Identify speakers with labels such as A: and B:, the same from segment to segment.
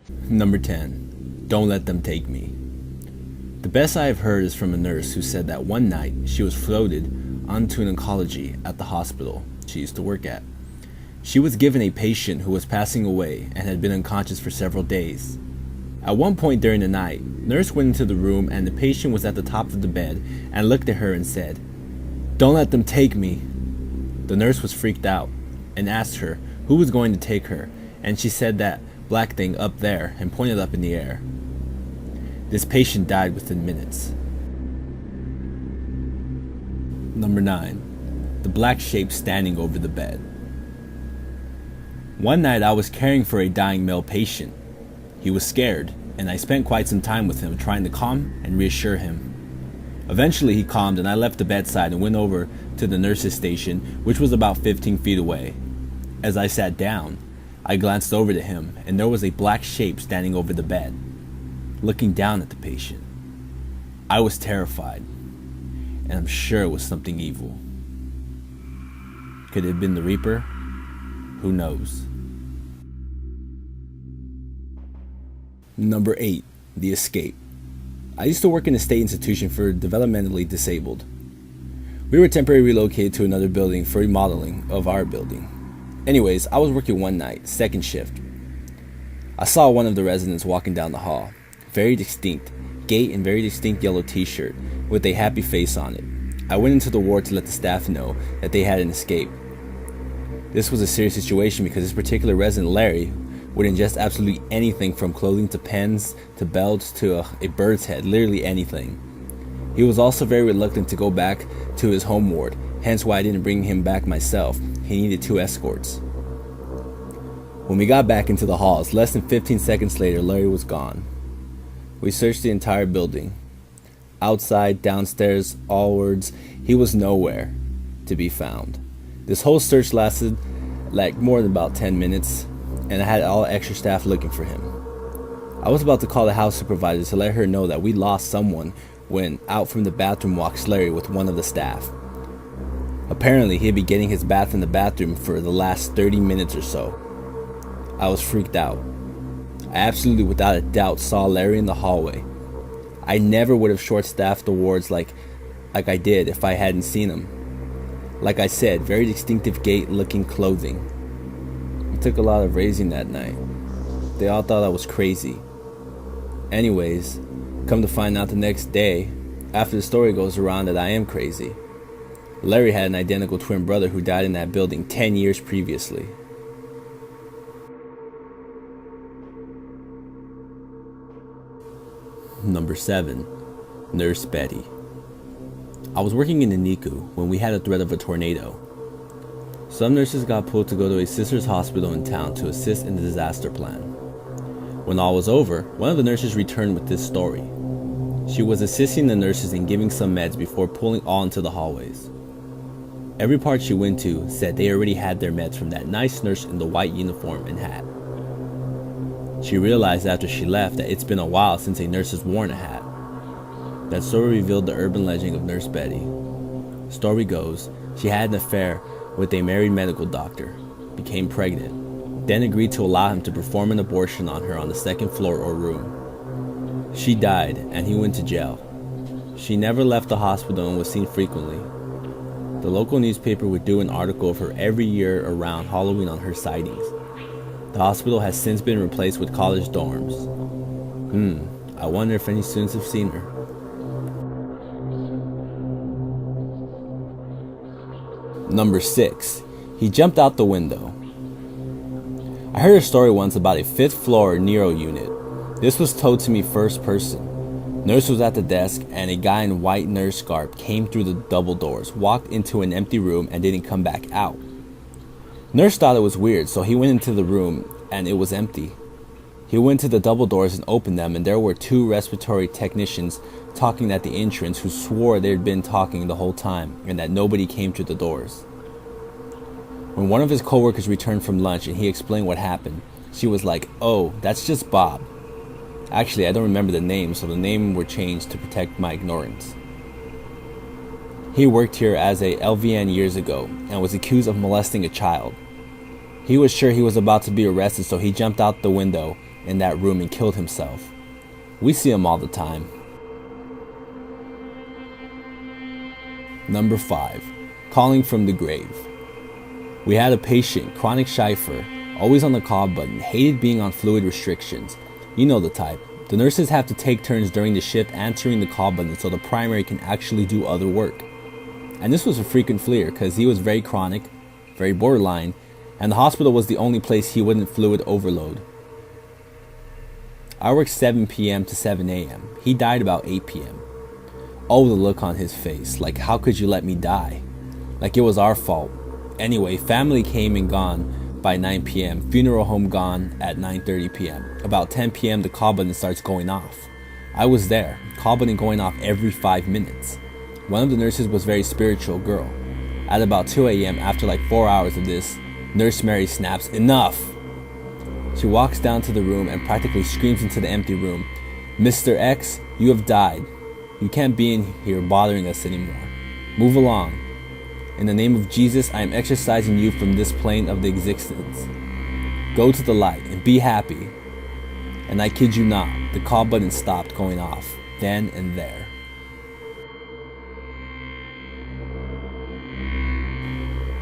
A: Number 10. Don't let them take me. The best I have heard is from a nurse who said that one night she was floated onto an oncology at the hospital she used to work at. She was given a patient who was passing away and had been unconscious for several days. At one point during the night, nurse went into the room and the patient was at the top of the bed and looked at her and said, "Don't let them take me." The nurse was freaked out and asked her who was going to take her, and she said that black thing up there and pointed up in the air. This patient died within minutes. Number 9. The black shape standing over the bed. One night I was caring for a dying male patient. He was scared, and I spent quite some time with him trying to calm and reassure him. Eventually he calmed and I left the bedside and went over to the nurse's station, which was about 15 feet away. As I sat down, I glanced over to him and there was a black shape standing over the bed, looking down at the patient. I was terrified, and I'm sure it was something evil. Could it have been the Reaper? Who knows? Number 8. The escape. I used to work in a state institution for developmentally disabled. We were temporarily relocated to another building for remodeling of our building. Anyways, I was working one night, second shift. I saw one of the residents walking down the hall. Very distinct gait and very distinct yellow t-shirt with a happy face on it. I went into the ward to let the staff know that they had an escape. This was a serious situation because this particular resident, Larry, would ingest absolutely anything from clothing to pens to belts to a bird's head, literally anything. He was also very reluctant to go back to his home ward, hence why I didn't bring him back myself. He needed 2 escorts. When we got back into the halls, less than 15 seconds later, Larry was gone. We searched the entire building. Outside, downstairs, allwards, he was nowhere to be found. This whole search lasted like more than about 10 minutes, and I had all extra staff looking for him. I was about to call the house supervisor to let her know that we lost someone when out from the bathroom walks Larry with one of the staff. Apparently, he'd been getting his bath in the bathroom for the last 30 minutes or so. I was freaked out. I absolutely, without a doubt, saw Larry in the hallway. I never would have short-staffed the wards like I did if I hadn't seen him. Like I said, very distinctive gait-looking clothing. It took a lot of raising that night. They all thought I was crazy. Anyways, come to find out the next day, after the story goes around that I am crazy. Larry had an identical twin brother who died in that building 10 years previously. Number 7. Nurse Betty. I was working in the NICU when we had a threat of a tornado. Some nurses got pulled to go to a sister's hospital in town to assist in the disaster plan. When all was over, one of the nurses returned with this story. She was assisting the nurses in giving some meds before pulling all into the hallways. Every part she went to said they already had their meds from that nice nurse in the white uniform and hat. She realized after she left that it's been a while since a nurse has worn a hat. That story revealed the urban legend of Nurse Betty. Story goes, she had an affair with a married medical doctor, became pregnant, then agreed to allow him to perform an abortion on her on the second floor or room. She died and he went to jail. She never left the hospital and was seen frequently. The local newspaper would do an article of her every year around Halloween on her sightings. The hospital has since been replaced with college dorms. I wonder if any students have seen her. Number 6. He jumped out the window. I heard a story once about a 5th floor neuro unit. This was told to me first person. Nurse was at the desk and a guy in white nurse garb came through the double doors, walked into an empty room and didn't come back out. Nurse thought it was weird, so he went into the room and it was empty. He went to the double doors and opened them, and there were 2 respiratory technicians talking at the entrance who swore they'd been talking the whole time and that nobody came through the doors. When one of his coworkers returned from lunch and he explained what happened, she was like, "Oh, that's just Bob." Actually, I don't remember the name, so the name were changed to protect my ignorance. He worked here as a LVN years ago and was accused of molesting a child. He was sure he was about to be arrested, so he jumped out the window in that room and killed himself. We see him all the time. Number 5. Calling from the grave. We had a patient, chronic Schifer, always on the call button, hated being on fluid restrictions. You know the type. The nurses have to take turns during the shift answering the call button so the primary can actually do other work. And this was a frequent fleer because he was very chronic, very borderline, and the hospital was the only place he wouldn't fluid overload. I worked 7 p.m. to 7 a.m. He died about 8 p.m. Oh, the look on his face, like how could you let me die? Like it was our fault. Anyway, family came and gone by 9 p.m. Funeral home gone at 9:30 p.m. About 10 p.m. the call button starts going off. I was there, call button going off every 5 minutes. One of the nurses was a very spiritual girl. At about 2 a.m. after like 4 hours of this, Nurse Mary snaps, "Enough!" She walks down to the room and practically screams into the empty room, "Mr. X, you have died. You can't be in here bothering us anymore. Move along. In the name of Jesus, I am exorcising you from this plane of the existence. Go to the light and be happy." And I kid you not, the call button stopped going off then and there.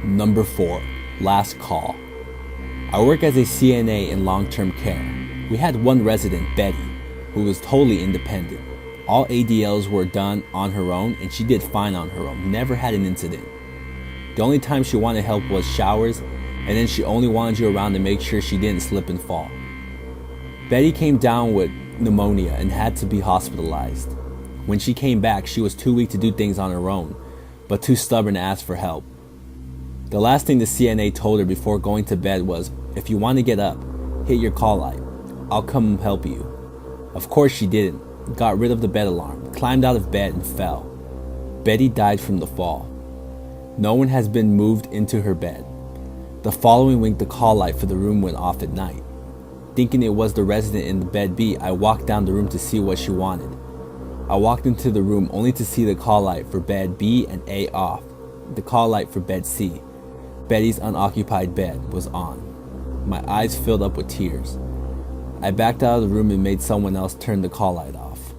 A: Number 4. Last call. I work as a CNA in long-term care. We had one resident, Betty, who was totally independent. All ADLs were done on her own and she did fine on her own, never had an incident. The only time she wanted help was showers, and then she only wanted you around to make sure she didn't slip and fall. Betty came down with pneumonia and had to be hospitalized. When she came back, she was too weak to do things on her own, but too stubborn to ask for help. The last thing the CNA told her before going to bed was, "If you want to get up, hit your call light. I'll come help you." Of course she didn't. Got rid of the bed alarm, climbed out of bed and fell. Betty died from the fall. No one has been moved into her bed. The following week the call light for the room went off at night. Thinking it was the resident in the bed B, I walked down the room to see what she wanted. I walked into the room only to see the call light for bed B and A off. The call light for bed C, Betty's unoccupied bed, was on. My eyes filled up with tears. I backed out of the room and made someone else turn the call light off.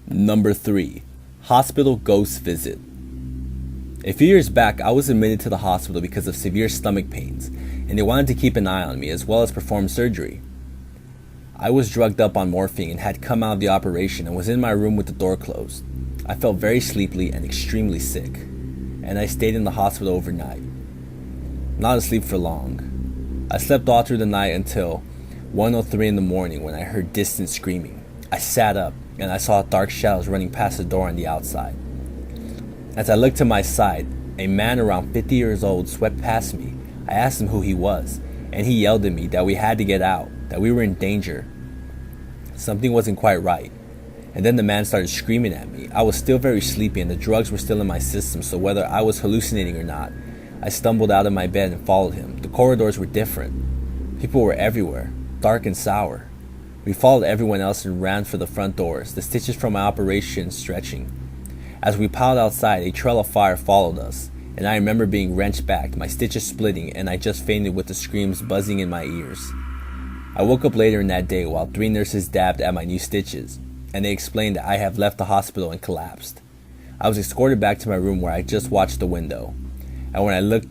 A: Number 3. Hospital ghost visit. A few years back, I was admitted to the hospital because of severe stomach pains, and they wanted to keep an eye on me as well as perform surgery. I was drugged up on morphine and had come out of the operation and was in my room with the door closed. I felt very sleepy and extremely sick, and I stayed in the hospital overnight. Not asleep for long. I slept all through the night until 1:03 in the morning when I heard distant screaming. I sat up and I saw dark shadows running past the door on the outside. As I looked to my side, a man around 50 years old swept past me. I asked him who he was, and he yelled at me that we had to get out, that we were in danger. Something wasn't quite right. And then the man started screaming at me. I was still very sleepy and the drugs were still in my system, so whether I was hallucinating or not, I stumbled out of my bed and followed him. The corridors were different. People were everywhere, dark and sour. We followed everyone else and ran for the front doors, the stitches from my operation stretching. As we piled outside, a trail of fire followed us, and I remember being wrenched back, my stitches splitting, and I just fainted with the screams buzzing in my ears. I woke up later in that day while 3 nurses dabbed at my new stitches, and they explained that I have left the hospital and collapsed. I was escorted back to my room where I just watched the window, and when I looked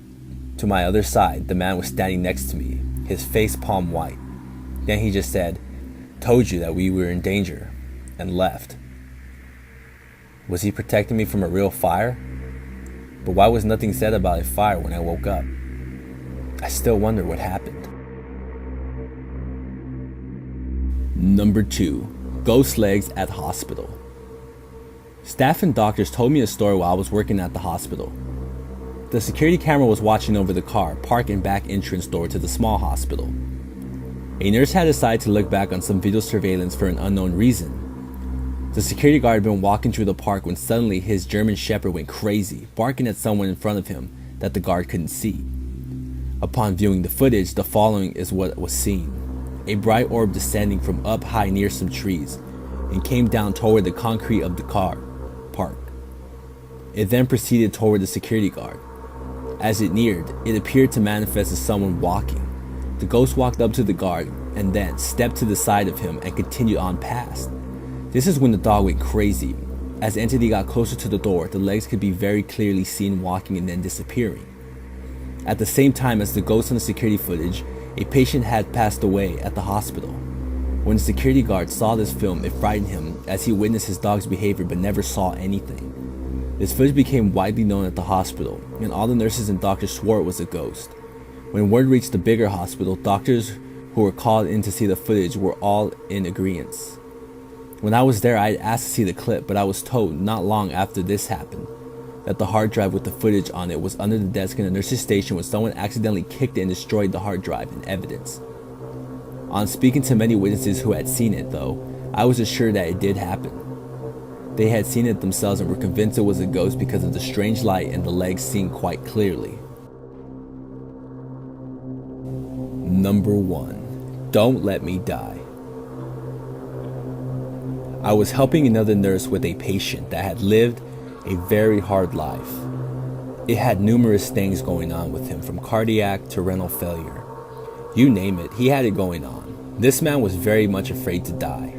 A: to my other side, the man was standing next to me, his face palm white. Then he just said, "Told you that we were in danger," and left. Was he protecting me from a real fire? But why was nothing said about a fire when I woke up? I still wonder what happened. Number 2. Ghost legs at hospital. Staff and doctors told me a story while I was working at the hospital. The security camera was watching over the car, park and back entrance door to the small hospital. A nurse had decided to look back on some video surveillance for an unknown reason. The security guard had been walking through the park when suddenly his German Shepherd went crazy, barking at someone in front of him that the guard couldn't see. Upon viewing the footage, the following is what was seen. A bright orb descending from up high near some trees and came down toward the concrete of the car park. It then proceeded toward the security guard. As it neared, it appeared to manifest as someone walking. The ghost walked up to the guard and then stepped to the side of him and continued on past. This is when the dog went crazy. As the entity got closer to the door, the legs could be very clearly seen walking and then disappearing. At the same time as the ghost on the security footage, a patient had passed away at the hospital. When the security guard saw this film, it frightened him as he witnessed his dog's behavior but never saw anything. This footage became widely known at the hospital, and all the nurses and doctors swore it was a ghost. When word reached the bigger hospital, doctors who were called in to see the footage were all in agreement. When I was there, I had asked to see the clip, but I was told not long after this happened that the hard drive with the footage on it was under the desk in the nurse's station when someone accidentally kicked it and destroyed the hard drive and evidence. On speaking to many witnesses who had seen it, though, I was assured that it did happen. They had seen it themselves and were convinced it was a ghost because of the strange light and the legs seen quite clearly. Number 1. Don't Let Me Die. I was helping another nurse with a patient that had lived a very hard life. It had numerous things going on with him, from cardiac to renal failure. You name it, he had it going on. This man was very much afraid to die.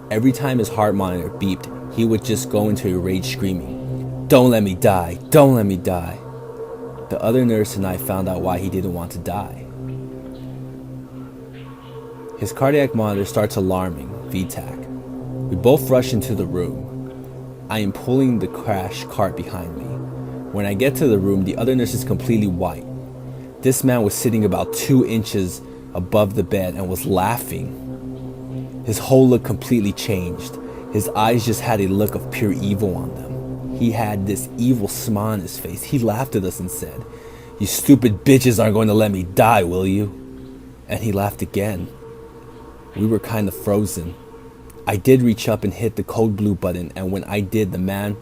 A: Every time his heart monitor beeped, he would just go into a rage screaming, "Don't let me die, don't let me die." The other nurse and I found out why he didn't want to die. His cardiac monitor starts alarming, VTAC. We both rush into the room. I am pulling the crash cart behind me. When I get to the room, the other nurse is completely white. This man was sitting about 2 inches above the bed and was laughing. His whole look completely changed. His eyes just had a look of pure evil on them. He had this evil smile on his face. He laughed at us and said, "You stupid bitches aren't going to let me die, will you?" And he laughed again. We were kind of frozen. I did reach up and hit the code blue button, and when I did, the man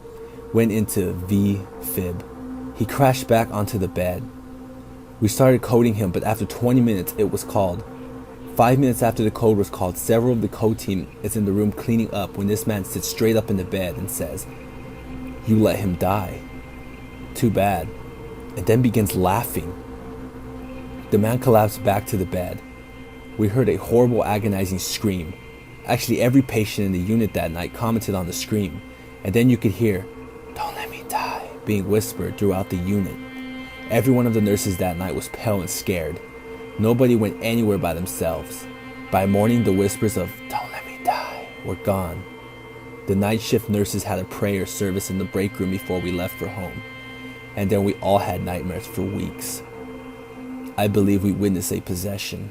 A: went into V-fib. He crashed back onto the bed. We started coding him, but after 20 minutes, it was called. 5 minutes after the code was called, several of the code team is in the room cleaning up when this man sits straight up in the bed and says, "You let him die. Too bad," and then begins laughing. The man collapsed back to the bed. We heard a horrible agonizing scream. Actually, every patient in the unit that night commented on the scream, and then you could hear, "Don't let me die," being whispered throughout the unit. Every one of the nurses that night was pale and scared. Nobody went anywhere by themselves. By morning, the whispers of "Don't let me die" were gone. The night shift nurses had a prayer service in the break room before we left for home, and then we all had nightmares for weeks. I believe we witnessed a possession.